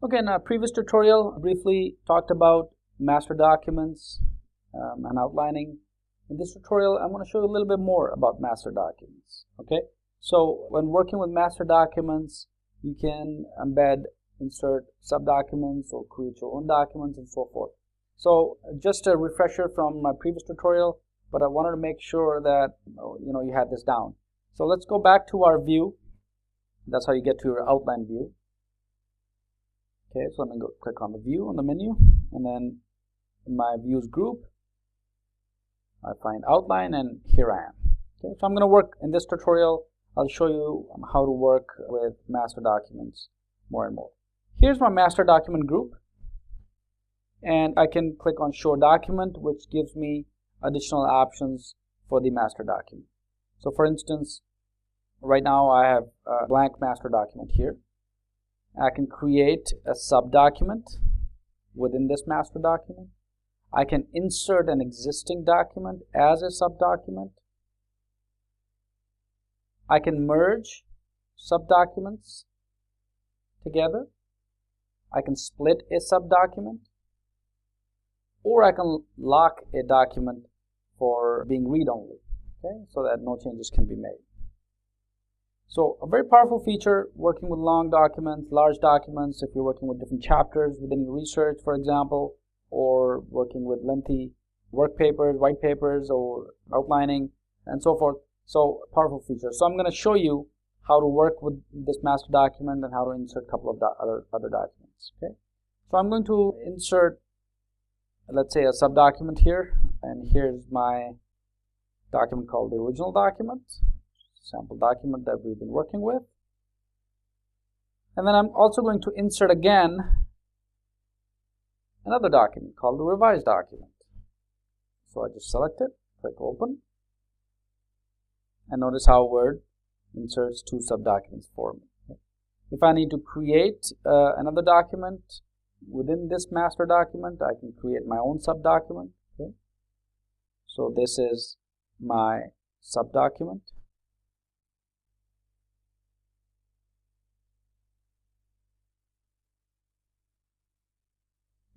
Okay, in our previous tutorial, I briefly talked about master documents and outlining. In this tutorial, I'm going to show you a little bit more about master documents. Okay, so when working with master documents, you can embed, insert subdocuments, or create your own documents, and so forth. So just a refresher from my previous tutorial, but I wanted to make sure that you had this down. So let's go back to our view. That's how you get to your outline view. Okay, so let me go click on the view on the menu, and then in my views group, I find outline, and here I am. Okay, so I'm going to work in this tutorial. I'll show you how to work with master documents more and more. Here's my master document group, and I can click on show document, which gives me additional options for the master document. So for instance, right now I have a blank master document here. I can create a subdocument within this master document. I can insert an existing document as a subdocument. I can merge subdocuments together. I can split a subdocument, or I can lock a document for being read-only, okay, so that no changes can be made. So a very powerful feature working with long documents, large documents, if you're working with different chapters within your research, for example, or working with lengthy work papers, white papers, or outlining, and so forth. So a powerful feature. So I'm going to show you how to work with this master document and how to insert a couple of other documents. Okay. So I'm going to insert, let's say, a subdocument here, and here's my document called the original document. Sample document that we've been working with. And then I'm also going to insert again another document called the revised document. So I just select it, click open, and notice how Word inserts two subdocuments for me. If I need to create another document within this master document, I can create my own subdocument. Okay. So this is my subdocument.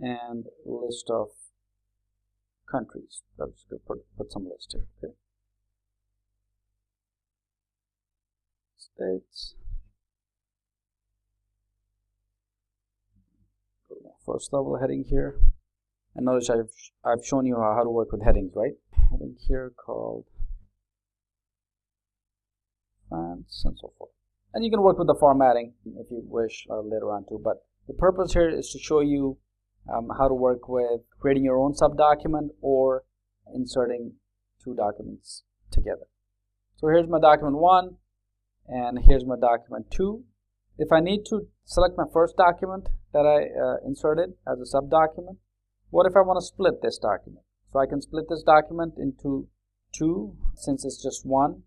And list of countries. I'm just going to put some list here. Okay. States. Go to my first level heading here. And notice I've shown you how to work with headings, right? Heading here called France and so forth. And you can work with the formatting if you wish later on too. But the purpose here is to show you how to work with creating your own subdocument or inserting two documents together. So here's my document 1, and here's my document 2. If I need to select my first document that I inserted as a subdocument, what if I want to split this document? So I can split this document into two, since it's just one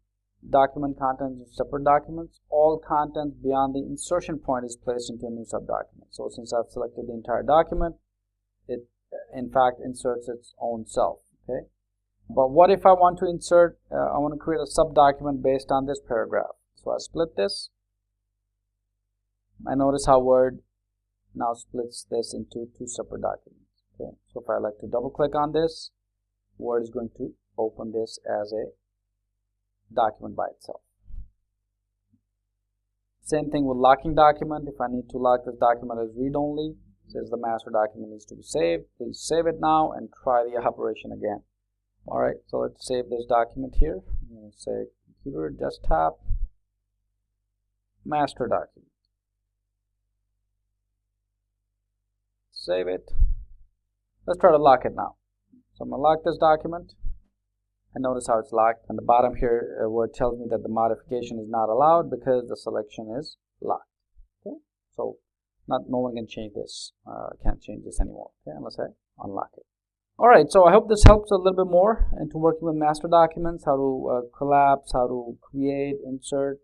document content in separate documents. All content beyond the insertion point is placed into a new subdocument. So since I've selected the entire document, it in fact inserts its own self. Okay, but what if I want to insert, I want to create a subdocument based on this paragraph. So I split this. I notice how Word now splits this into two separate documents. Okay, so if I like to double click on this, Word is going to open this as a document by itself. Same thing with locking document. If I need to lock this document as read-only, says the master document needs to be saved, please save it now and try the operation again. Alright, so let's save this document here. I'm going to say computer, desktop, master document. Save it. Let's try to lock it now. So I'm going to lock this document, and notice how it's locked. And the bottom here where it tells me that the modification is not allowed because the selection is locked. Okay, so no one can change this. Can't change this anymore. Okay, unless I unlock it. All right, so I hope this helps a little bit more into working with master documents, how to collapse, how to create, insert,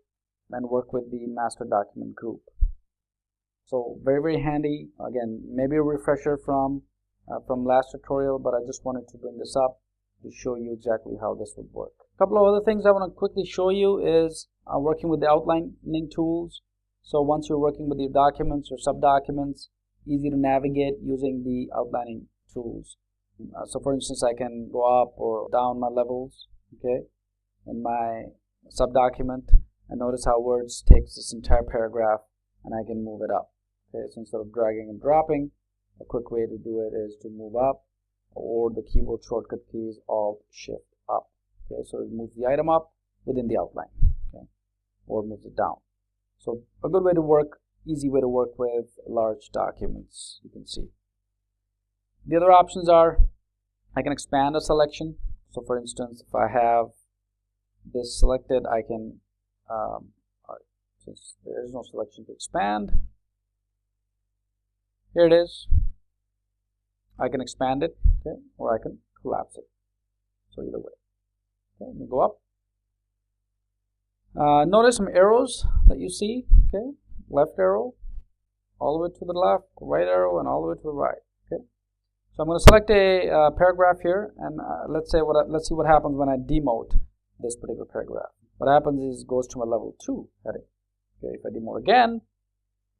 and work with the master document group. So very, very handy. Again, maybe a refresher from last tutorial, but I just wanted to bring this up to show you exactly how this would work. A couple of other things I want to quickly show you is working with the outlining tools. So once you're working with your documents or subdocuments, easy to navigate using the outlining tools. So for instance, I can go up or down my levels, okay, in my subdocument, and notice how words takes this entire paragraph and I can move it up. Okay, so instead of dragging and dropping, a quick way to do it is to move up, or the keyboard shortcut key is Alt Shift up. Okay, so it moves the item up within the outline, okay, or moves it down. So a good way to work, easy way to work with large documents, you can see. The other options are, I can expand a selection. So for instance, if I have this selected, I can, since there is no selection to expand, here it is. I can expand it, okay, or I can collapse it. So either way. Okay, let me go up. Notice some arrows that you see, okay, left arrow, all the way to the left, right arrow, and all the way to the right, okay. So I'm going to select a paragraph here, and let's see what happens when I demote this particular paragraph. What happens is it goes to my level 2 heading. Okay, if I demote again,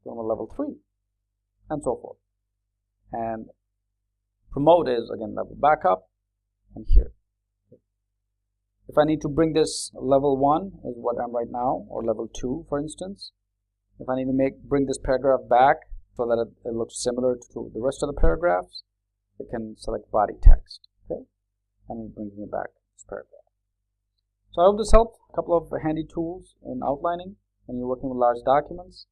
go to my level 3, and so forth. And promote is again level back up, and here. If I need to bring this level 1 is what I'm right now, or level 2 for instance. If I need to bring this paragraph back so that it looks similar to the rest of the paragraphs, I can select body text, okay, and it brings me back to this paragraph. So I hope this helped. A couple of handy tools in outlining when you're working with large documents,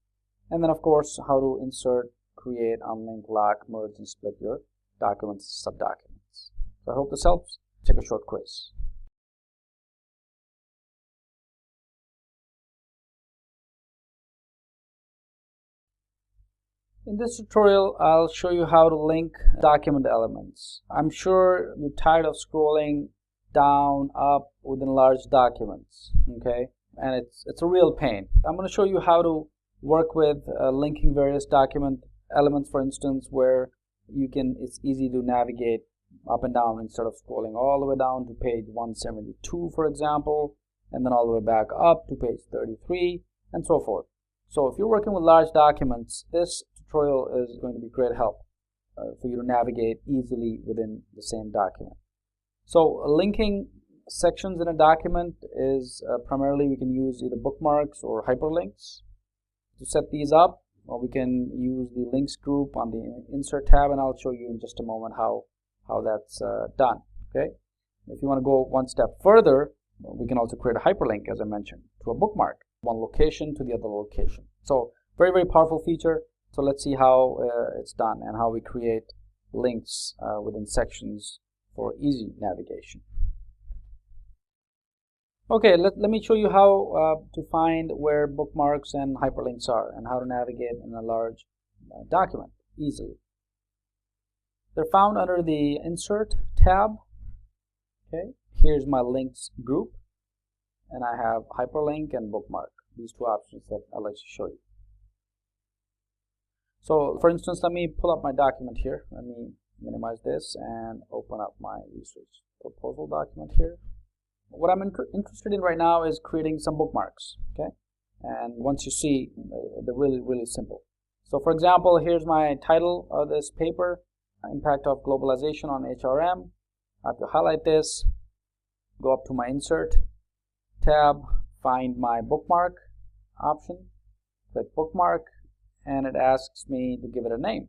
and then of course how to insert, create, unlink, lock, merge, and split your documents, subdocuments. So I hope this helps. Take a short quiz. In this tutorial, I'll show you how to link document elements. I'm sure you're tired of scrolling down, up within large documents, okay? And it's a real pain. I'm going to show you how to work with linking various document elements, for instance, where it's easy to navigate up and down instead of scrolling all the way down to page 172, for example, and then all the way back up to page 33, and so forth. So if you're working with large documents, this tutorial is going to be great help for you to navigate easily within the same document. So linking sections in a document is primarily we can use either bookmarks or hyperlinks. To set these up, we can use the links group on the insert tab, and I'll show you in just a moment how that's done. Okay. If you want to go one step further, we can also create a hyperlink, as I mentioned, to a bookmark, one location to the other location. So very, very powerful feature. So let's see how it's done and how we create links within sections for easy navigation. Okay, let me show you how to find where bookmarks and hyperlinks are and how to navigate in a large document easily. They're found under the Insert tab. Okay, here's my links group, and I have hyperlink and bookmark, these two options that I'd like to show you. So for instance, let me pull up my document here. Let me minimize this and open up my research proposal document here. What I'm interested in right now is creating some bookmarks, okay? And once you see, they're really, really simple. So for example, here's my title of this paper, Impact of Globalization on HRM. I have to highlight this, go up to my Insert tab, find my bookmark option, click bookmark, and it asks me to give it a name.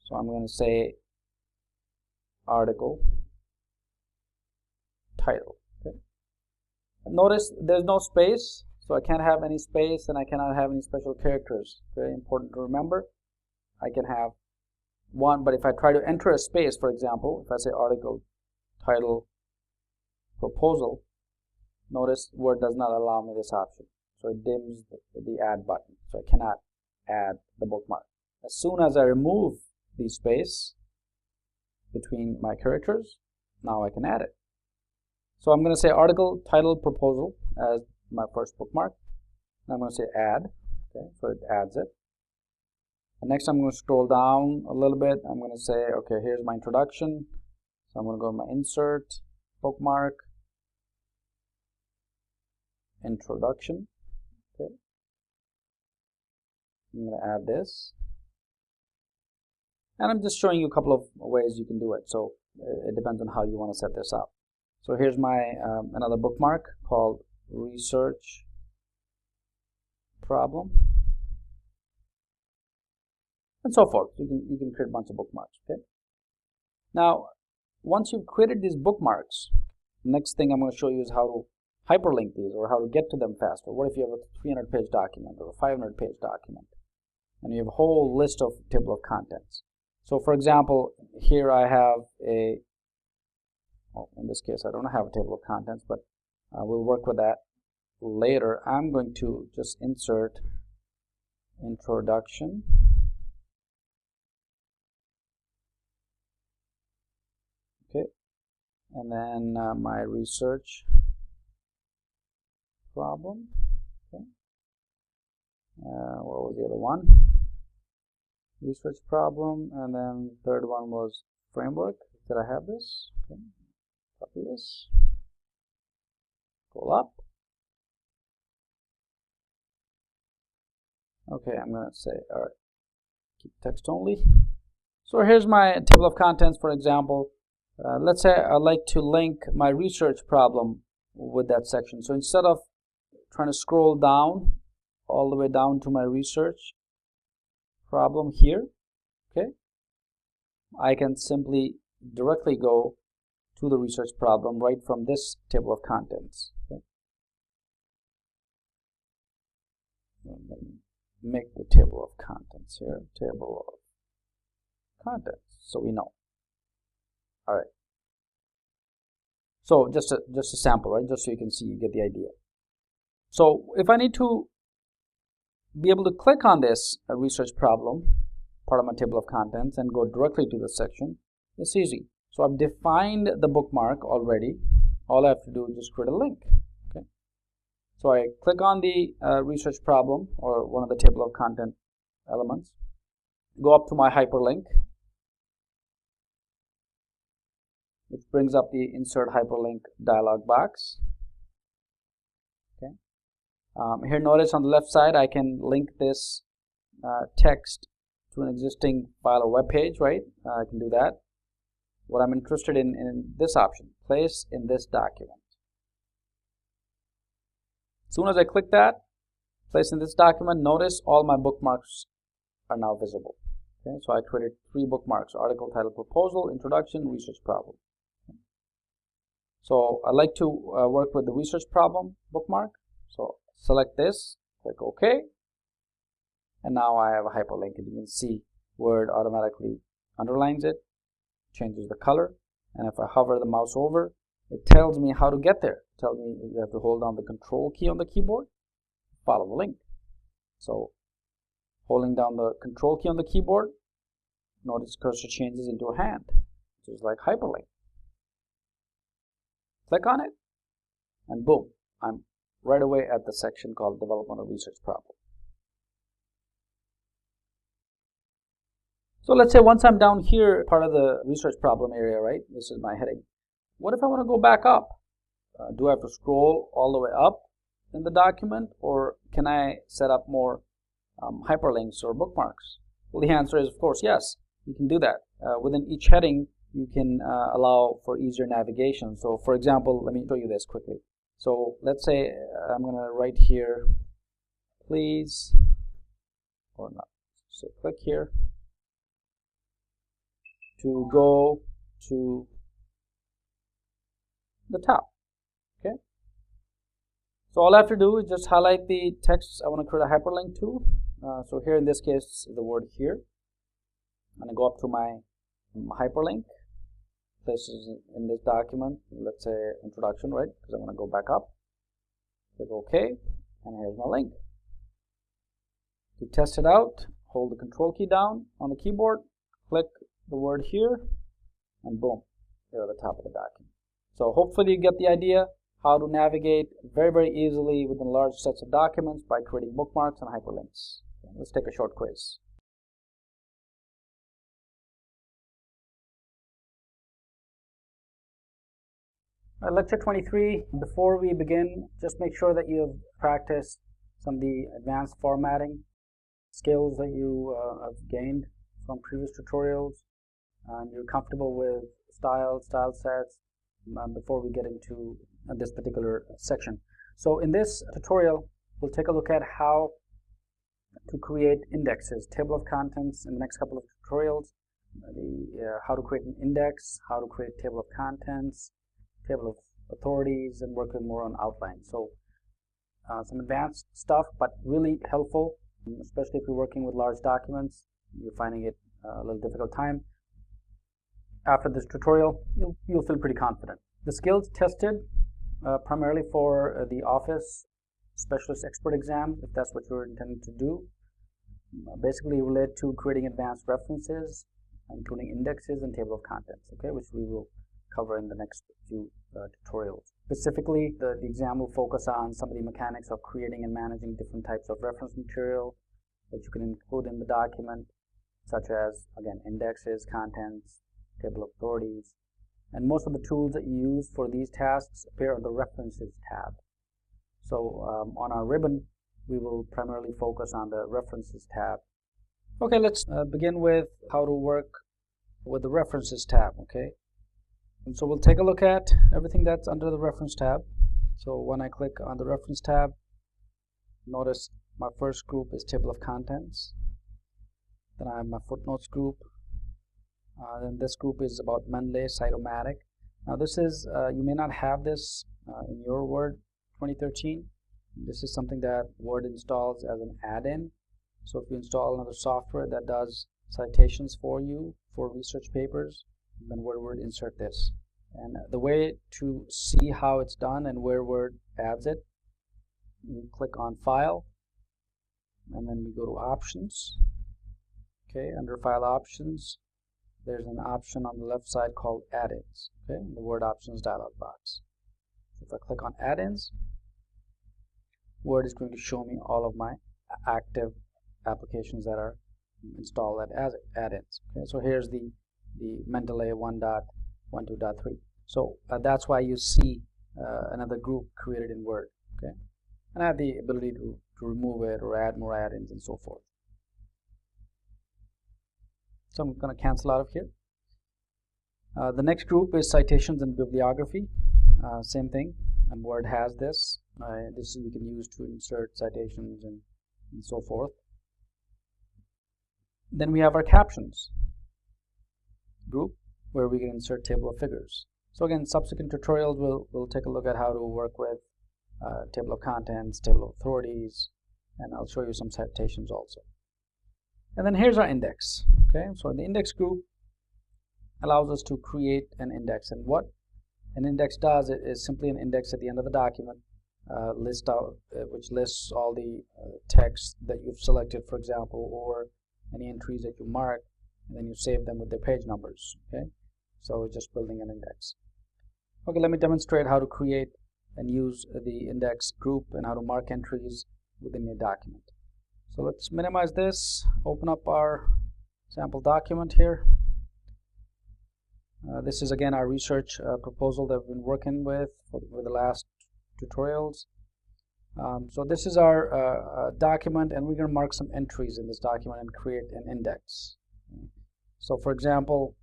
So I'm going to say article title. Okay. Notice there's no space, so I can't have any space and I cannot have any special characters. Very important to remember. I can have one, but if I try to enter a space, for example, if I say article title proposal, notice Word does not allow me this option. So it dims the add button, so I cannot add the bookmark. As soon as I remove the space between my characters, now I can add it. So I'm going to say article title proposal as my first bookmark. And I'm going to say add. Okay, so it adds it. And next I'm going to scroll down a little bit. I'm going to say, okay, here's my introduction. So I'm going to go to my insert, bookmark, introduction. Okay. I'm going to add this. And I'm just showing you a couple of ways you can do it. So it depends on how you want to set this up. So here's my another bookmark called research problem, and so forth. You can create a bunch of bookmarks. Okay. Now, once you've created these bookmarks, next thing I'm going to show you is how to hyperlink these, or how to get to them faster. What if you have a 300-page document or a 500-page document, and you have a whole list of table of contents? So for example, here I have in this case I don't have a table of contents, but we'll work with that later. I'm going to just insert introduction, okay, and then my research problem, okay. What was the other one? Research problem, and then third one was framework. Did I have this? Okay. Copy this, scroll up. Okay, I'm going to say, all right, keep text only. So here's my table of contents, for example. Let's say I'd like to link my research problem with that section. So instead of trying to scroll down all the way down to my research problem here, okay, I can simply directly go to the research problem right from this table of contents. Okay. Make the table of contents here, table of contents, so we know. All right. So just a sample, right? Just so you can see, you get the idea. So if I need to be able to click on this research problem, part of my table of contents, and go directly to the section, it's easy. So I've defined the bookmark already. All I have to do is just create a link. Okay. So I click on the research problem, or one of the table of content elements, go up to my hyperlink, which brings up the insert hyperlink dialog box. Okay. Here, notice on the left side, I can link this text to an existing file or web page, right? I can do that. What I'm interested in this option, place in this document. As soon as I click that, place in this document, notice all my bookmarks are now visible. Okay, so I created 3 bookmarks: article, title, proposal, introduction, research problem. Okay. So I like to work with the research problem bookmark. So select this, click OK, and now I have a hyperlink, and you can see Word automatically underlines it, changes the color, and if I hover the mouse over, it tells me how to get there. It tells me you have to hold down the control key on the keyboard, follow the link. So holding down the control key on the keyboard, notice cursor changes into a hand, which is like hyperlink. Click on it, and boom, I'm right away at the section called Development of Research Problem. So let's say once I'm down here, part of the research problem area, right? This is my heading. What if I want to go back up? Do I have to scroll all the way up in the document, or can I set up more hyperlinks or bookmarks? Well, the answer is, of course, yes. You can do that. Within each heading, you can allow for easier navigation. So, for example, let me show you this quickly. So let's say I'm going to write here, please, or not. So click here to go to the top. Okay. So all I have to do is just highlight the text I want to create a hyperlink to. So here in this case, the word here. I'm going to go up to my hyperlink. This is in this document. Let's say introduction, right? Because I'm going to go back up. Click OK, and here's my link. To test it out, hold the control key down on the keyboard, click the word here, and boom, you're at the top of the document. So hopefully you get the idea how to navigate very, very easily within large sets of documents by creating bookmarks and hyperlinks. Okay, let's take a short quiz. Lecture 23, before we begin, just make sure that you have practiced some of the advanced formatting skills that you have gained from previous tutorials and you're comfortable with style sets before we get into this particular section. So in this tutorial, we'll take a look at how to create indexes, table of contents in the next couple of tutorials, how to create an index, how to create table of contents, table of authorities, and work more on outline. So some advanced stuff, but really helpful, especially if you're working with large documents, you're finding it a little difficult time. After this tutorial, you'll feel pretty confident. The skills tested primarily for the Office Specialist Expert exam, if that's what you're intending to do, basically relate to creating advanced references, including indexes and table of contents, okay, which we will cover in the next few tutorials. Specifically, the exam will focus on some of the mechanics of creating and managing different types of reference material that you can include in the document, such as, again, indexes, contents, table of authorities, and most of the tools that you use for these tasks appear on the References tab. So on our ribbon, we will primarily focus on the References tab. Okay, let's begin with how to work with the References tab, okay? And so we'll take a look at everything that's under the Reference tab. So when I click on the Reference tab, notice my first group is Table of Contents. Then I have my Footnotes group. Then this group is about Mendeley Cytomatic. Now this is, you may not have this in your Word 2013. This is something that Word installs as an add-in. So if you install another software that does citations for you for research papers, then Word would insert this. And the way to see how it's done and where Word adds it, you click on File, and then we go to Options. Okay, under File Options, there's an option on the left side called Add-ins, okay, in the Word Options dialog box. So if I click on Add-ins, Word is going to show me all of my active applications that are installed as add-ins. Okay, so here's the Mendeley 1.12.3. So that's why you see another group created in Word. Okay, and I have the ability to remove it or add more add-ins and so forth. So I'm going to cancel out of here. The next group is Citations and Bibliography. Same thing, and Word has this. This we can use to insert citations and so forth. Then we have our Captions group, where we can insert table of figures. So again, subsequent tutorials we'll take a look at how to work with table of contents, table of authorities, and I'll show you some citations also. And then here's our index. Okay, so the index group allows us to create an index, and what an index does is simply an index at the end of the document, which lists all the text that you've selected, for example, or any entries that you mark, and then you save them with their page numbers. Okay, so we're just building an index. Okay, let me demonstrate how to create and use the index group and how to mark entries within your document. So let's minimize this, open up our sample document here. This is again our research proposal that we've been working with for the last tutorials. So this is our document, and we're going to mark some entries in this document and create an index. So for example,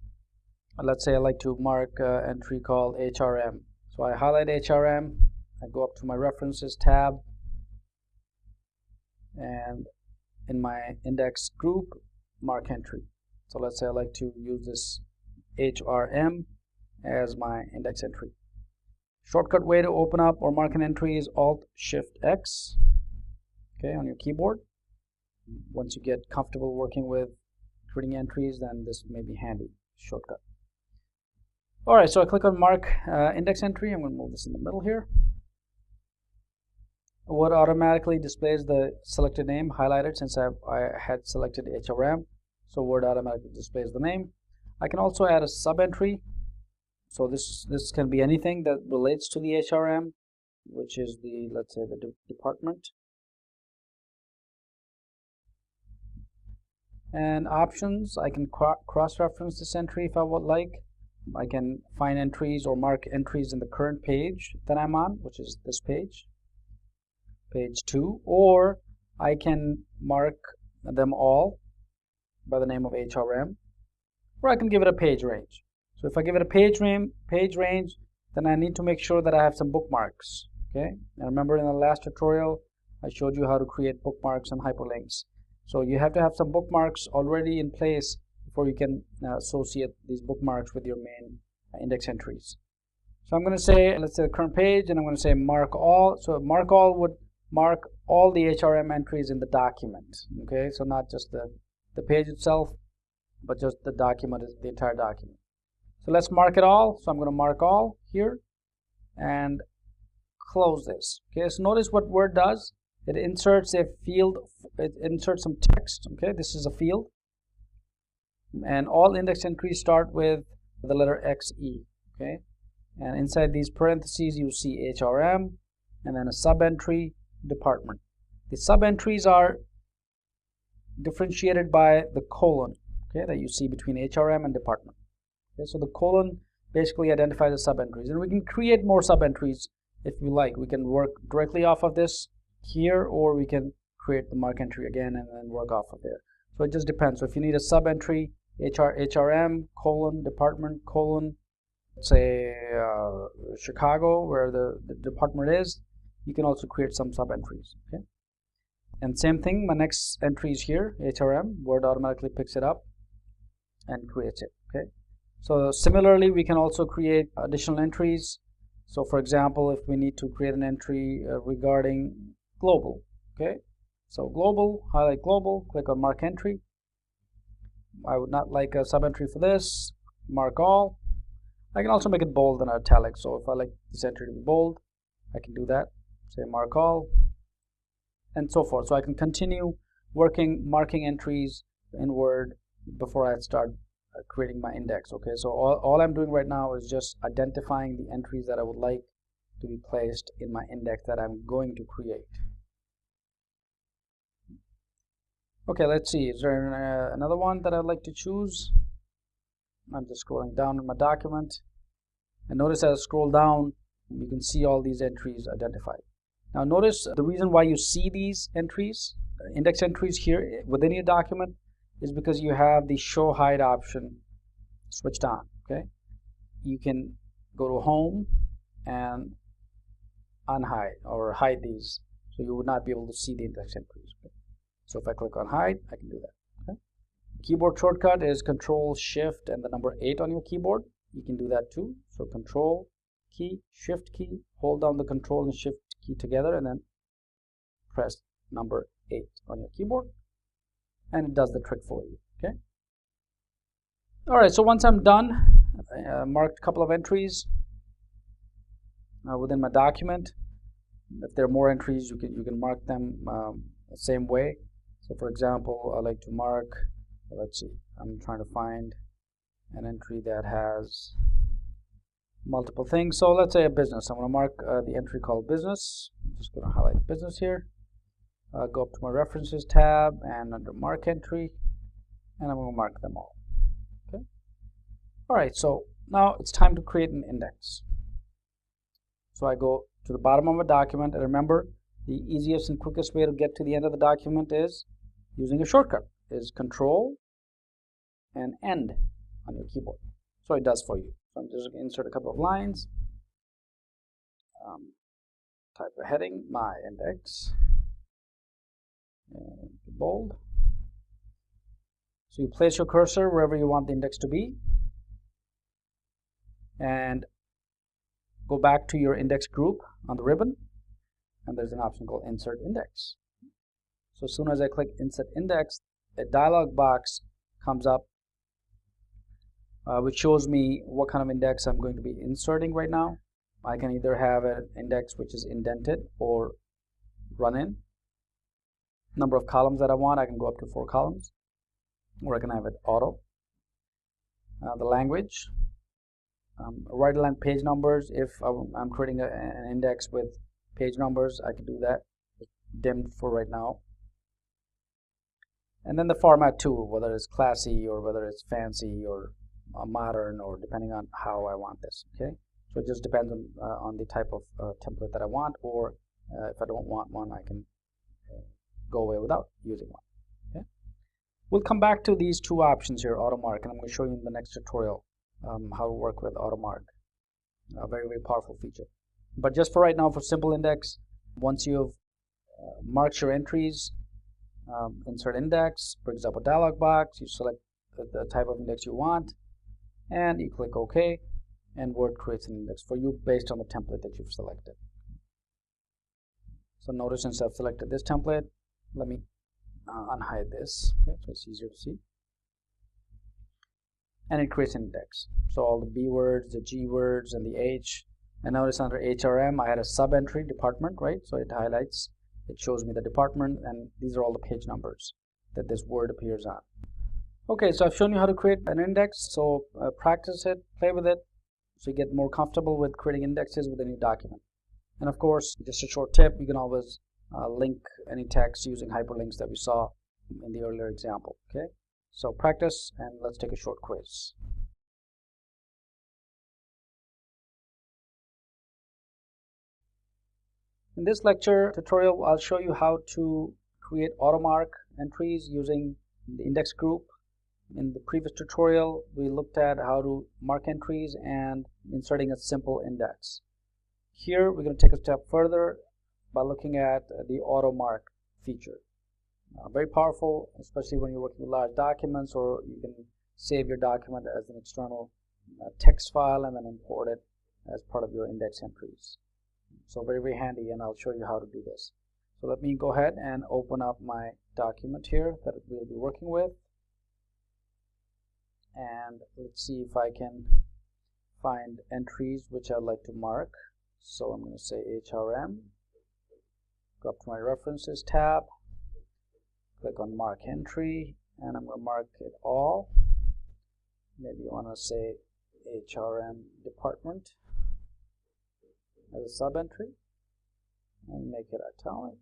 let's say I like to mark an entry called HRM. So I highlight HRM, I go up to my References tab, and in my index group, mark entry. So let's say I like to use this HRM as my index entry. Shortcut way to open up or mark an entry is Alt-Shift-X, okay, on your keyboard. Once you get comfortable working with creating entries, then this may be handy shortcut. Alright, so I click on mark index entry. I'm going to move this in the middle here. Word automatically displays the selected name highlighted since I had selected HRM. So Word automatically displays the name. I can also add a sub-entry. So this can be anything that relates to the HRM, which is the, let's say, the department. And options, I can cross-reference this entry if I would like. I can find entries or mark entries in the current page that I'm on, which is this page, page 2, or I can mark them all by the name of HRM, or I can give it a page range. So if I give it a page range, then I need to make sure that I have some bookmarks. Okay, and remember in the last tutorial I showed you how to create bookmarks and hyperlinks. So you have to have some bookmarks already in place before you can associate these bookmarks with your main index entries. So I'm going to say, let's say the current page, and I'm going to say mark all. So mark all would mark all the HRM entries in the document. Okay, so not just the page itself, but just the document, the entire document. So let's mark it all. So I'm going to mark all here and close this. Okay, so notice what Word does. It inserts a field, it inserts some text. Okay, this is a field, and all index entries start with the letter XE. Okay, and inside these parentheses you see HRM and then a sub-entry department. The sub-entries are differentiated by the colon, okay, that you see between HRM and department. Okay, so the colon basically identifies the sub-entries, and we can create more sub-entries if we like. We can work directly off of this here, or we can create the mark entry again and then work off of there. So it just depends. So if you need a sub-entry, HRM colon department colon, say Chicago, where the department is, you can also create some sub-entries. Okay, and same thing, my next entry is here, HRM. Word automatically picks it up and creates it. Okay, so similarly we can also create additional entries. So for example, if we need to create an entry regarding global, okay, so global, highlight global, click on mark entry. I would not like a sub-entry for this, mark all. I can also make it bold and italic, so if I like this entry to be bold, I can do that, say mark all, and so forth. So I can continue marking entries in Word before I start creating my index. Okay, so all I'm doing right now is just identifying the entries that I would like to be placed in my index that I'm going to create. Okay, let's see, is there another one that I'd like to choose? I'm just scrolling down in my document, and notice as I scroll down, you can see all these entries identified. Now notice the reason why you see these entries, index entries here within your document, is because you have the show hide option switched on. Okay, you can go to home and unhide or hide these, so you would not be able to see the index entries. Okay? So if I click on hide, I can do that. Okay? Keyboard shortcut is Control Shift and the number 8 on your keyboard. You can do that too. So Control key, Shift key, hold down the Control and Shift key together, and then press number 8 on your keyboard, and it does the trick for you. Okay. All right. So once I'm done, I marked a couple of entries within my document. If there are more entries, you can mark them the same way. So for example, I like to mark. Let's see. I'm trying to find an entry that has multiple things. So let's say a business. I'm going to mark the entry called business. I'm just going to highlight business here. Go up to my references tab and under mark entry, and I'm going to mark them all. Okay. All right. So now it's time to create an index. So I go to the bottom of a document, and remember, the easiest and quickest way to get to the end of the document is using a shortcut. Is Control and End on your keyboard. So it does for you. So I'm just going to insert a couple of lines. Type a heading, my index, and bold. So you place your cursor wherever you want the index to be, and go back to your index group on the ribbon, and there's an option called Insert Index. So as soon as I click Insert Index, a dialog box comes up which shows me what kind of index I'm going to be inserting right now. I can either have an index which is indented or run in. Number of columns that I want, I can go up to 4 columns, or I can have it auto. The language, right align page numbers. If I'm creating an index with page numbers, I can do that. It's dimmed for right now. And then the format too, whether it's classy or whether it's fancy or modern, or depending on how I want this. Okay, so it just depends on the type of template that I want, or if I don't want one, I can go away without using one. Okay, We'll come back to these two options here, AutoMark, and I'm going to show you in the next tutorial how to work with AutoMark. A very, very powerful feature. But just for right now, for simple index, once you've marked your entries, insert index, for example, dialog box, you select the type of index you want, and you click OK, and Word creates an index for you based on the template that you've selected. So notice since I've selected this template, let me unhide this, okay, so it's easier to see. And it creates an index. So all the B words, the G words, and the H. And notice under HRM, I had a sub entry, department, right? So it highlights, it shows me the department, and these are all the page numbers that this word appears on. Okay, so I've shown you how to create an index. So practice it, play with it, so you get more comfortable with creating indexes with a new document. And of course, just a short tip, you can always link any text using hyperlinks that we saw in the earlier example. Okay, so practice, and let's take a short quiz. In this lecture tutorial, I'll show you how to create AutoMark entries using the index group. In the previous tutorial, we looked at how to mark entries and inserting a simple index. Here, we're going to take a step further by looking at the AutoMark feature. Very powerful, especially when you're working with large documents, or you can save your document as an external text file and then import it as part of your index entries. So very, very handy, and I'll show you how to do this. So let me go ahead and open up my document here that we'll be working with. And let's see if I can find entries which I'd like to mark. So I'm going to say HRM, go up to my References tab, click on Mark Entry, and I'm going to mark it all. Maybe you want to say HRM Department as a sub-entry, and make it italic,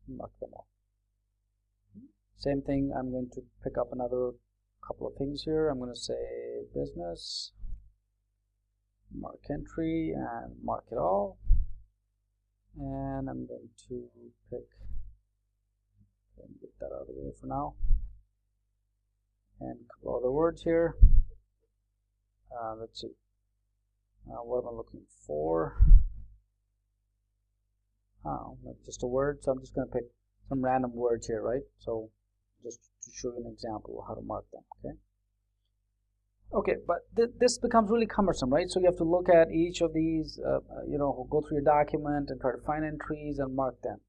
and mark them all. Same thing, I'm going to pick up another couple of things here. I'm going to say Business, Mark Entry, and mark it all. And I'm going to pick, get that out of the way for now, and a couple other words here. Let's see, what am I looking for? Just a word, so I'm just going to pick some random words here, right? So just to show you an example of how to mark them. Okay, but this becomes really cumbersome, right? So you have to look at each of these, go through your document and try to find entries and mark them.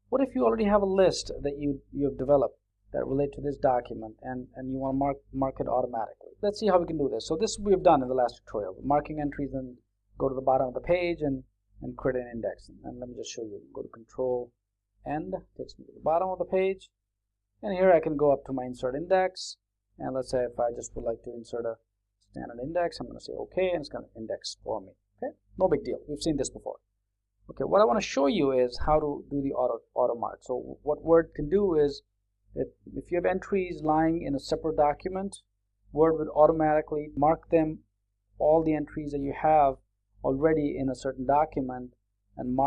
What if you already have a list that you have developed that relate to this document, and you want to mark it automatically? Let's see how we can do this. So this we've done in the last tutorial, marking entries, and go to the bottom of the page and create an index. And let me just show you. Go to Control End, takes me to the bottom of the page, and here I can go up to my Insert Index, and let's say if I just would like to insert a standard index, I'm going to say OK, and it's going to index for me. Okay, no big deal. We've seen this before. Okay, what I want to show you is how to do the auto mark. So what Word can do is, if you have entries lying in a separate document, Word would automatically mark them, all the entries that you have already in a certain document, and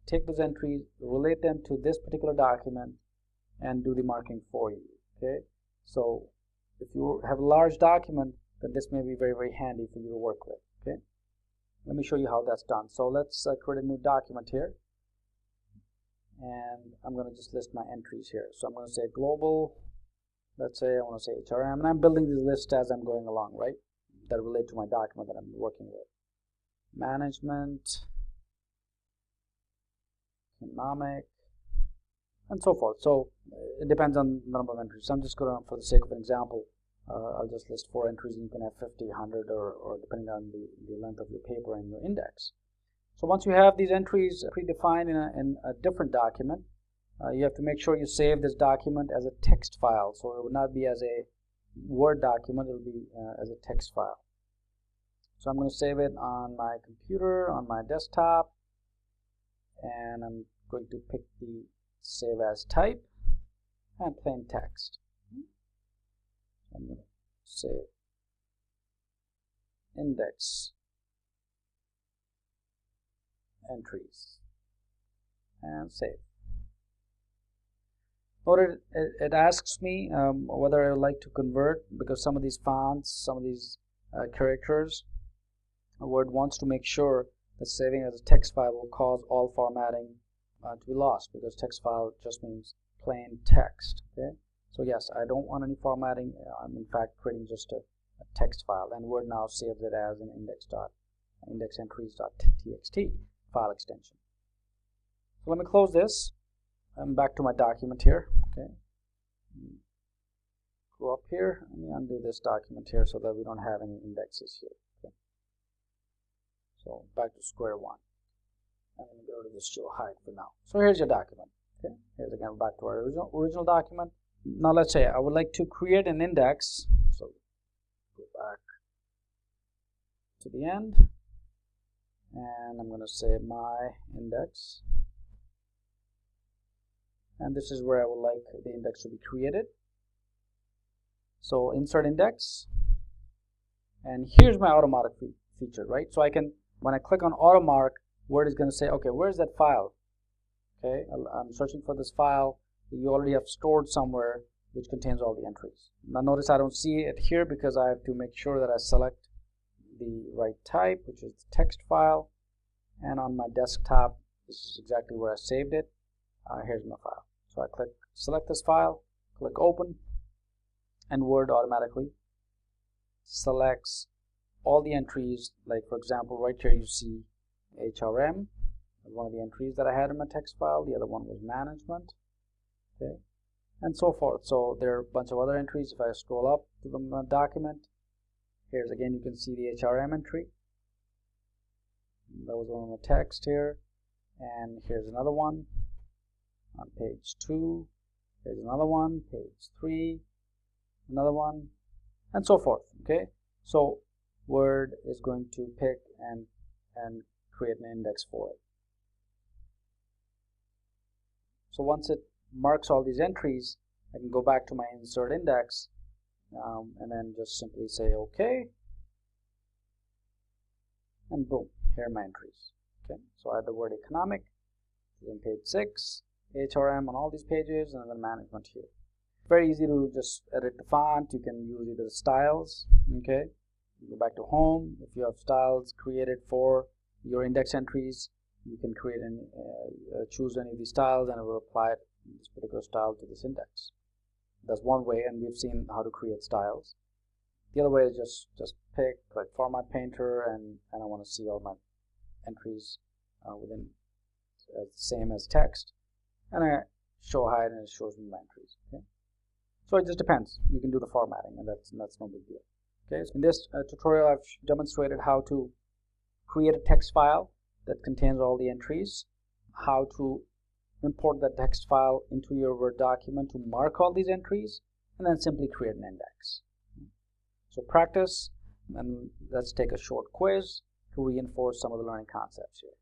take those entries, relate them to this particular document, and do the marking for you. Okay, so if you have a large document, then this may be very, very handy for you to work with. Okay, let me show you how that's done. So let's create a new document here, and I'm going to just list my entries here. So I'm going to say global, let's say I want to say HRM, and I'm building this list as I'm going along, right, that relate to my document that I'm working with. Management, economic, and so forth. So it depends on the number of entries. So I'm just going to, for the sake of an example, I'll just list 4 entries, and you can have 50, 100, or depending on the length of your paper and your index. So once you have these entries predefined in a different document, you have to make sure you save this document as a text file. So it would not be as a Word document, it will be as a text file. So I'm going to save it on my computer, on my desktop, and I'm going to pick the Save As type and plain text. I'm going to say Index Entries and save. Notice it asks me whether I would like to convert, because some of these fonts, some of these characters, Word wants to make sure that saving as a text file will cause all formatting to be lost, because text file just means plain text. Okay, so yes, I don't want any formatting. I'm in fact creating just a text file, and Word now saves it as an indexentries.txt file extension. So let me close this. I'm back to my document here. Okay, go up here. Let me undo this document here so that we don't have any indexes here. Okay. So back to square one. I'm going to go to this show hide for now. So here's your document. Okay, here's again back to our original document. Now let's say I would like to create an index. So go back to the end, and I'm going to say my index. And this is where I would like the index to be created. So insert index, and here's my automark feature, right? So I can, when I click on automark, Word is going to say, okay, where's that file? Okay, I'm searching for this file that you already have stored somewhere, which contains all the entries. Now notice I don't see it here because I have to make sure that I select the right type, which is the text file, and on my desktop, this is exactly where I saved it. Here's my file. So I select this file, click open, and Word automatically selects all the entries. Like for example, right here you see HRM, one of the entries that I had in my text file. The other one was management, okay, and so forth. So there are a bunch of other entries. If I scroll up to the document, here's again you can see the HRM entry. That was one of the text here, and here's another one on page 2. Here's another one, page 3, another one, and so forth. Okay, so Word is going to pick and create an index for it. So once it marks all these entries, I can go back to my insert index and then just simply say OK, and boom, here are my entries. Okay, so I have the word economic in page 6, HRM on all these pages, and then management here. Very easy to just edit the font. You can use either the styles. Okay, you go back to home. If you have styles created for your index entries, you can create and choose any of these styles, and it will apply this particular style to this index. That's one way, and we've seen how to create styles. The other way is just pick like Format Painter, and I want to see all my entries within same as text, and I show hide, and it shows me my entries. Okay, so it just depends. You can do the formatting, and that's no big deal. Okay, so in this tutorial, I've demonstrated how to create a text file that contains all the entries, how to import that text file into your Word document to mark all these entries, and then simply create an index. So practice, and let's take a short quiz to reinforce some of the learning concepts here.